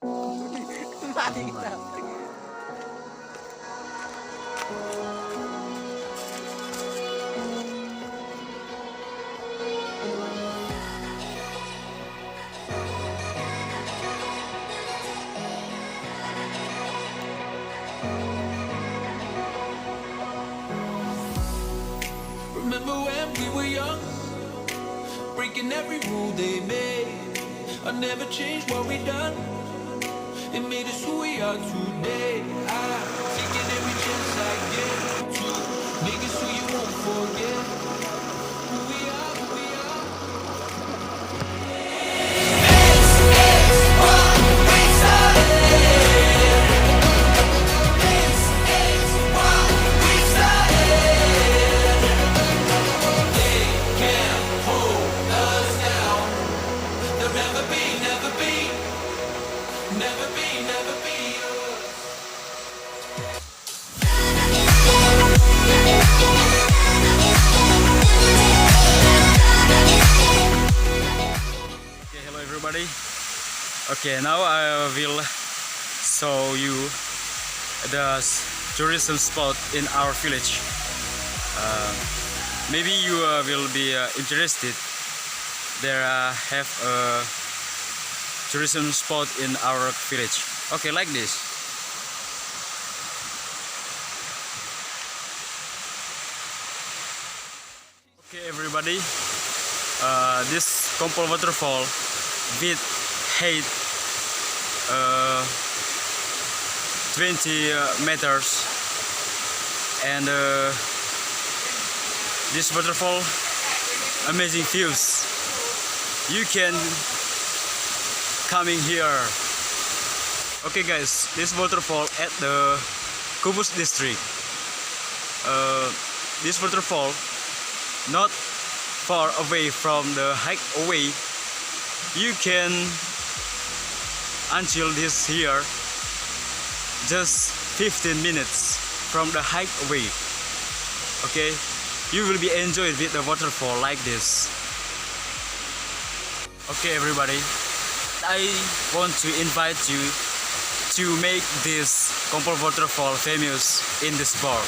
Mati kita. Remember when we were young, breaking every rule they made. I never changed what we done. It made us who we are today. I'm taking every chance I get to make us who you won't forget. Who we are, who we are. This is what we started. This is what we started. They can't hold us down. There'll never be, never be, never be, never be us. Okay, hello everybody. Okay, now I will show you the tourism spot in our village. Maybe you will be interested. There have a tourism spot in our village. Okay, like this. Okay, everybody. This Kompol waterfall with height 20 meters, and this waterfall amazing views. You can coming here. Okay guys, this waterfall at the Kuwus district. This waterfall not far away from the hike away. You can until this here just 15 minutes from the hike away. Okay, you will be enjoyed with the waterfall like this. Okay everybody, I want to invite you to make this Kompol waterfall famous in this bar.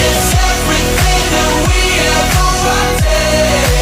It's everything that we ever wanted.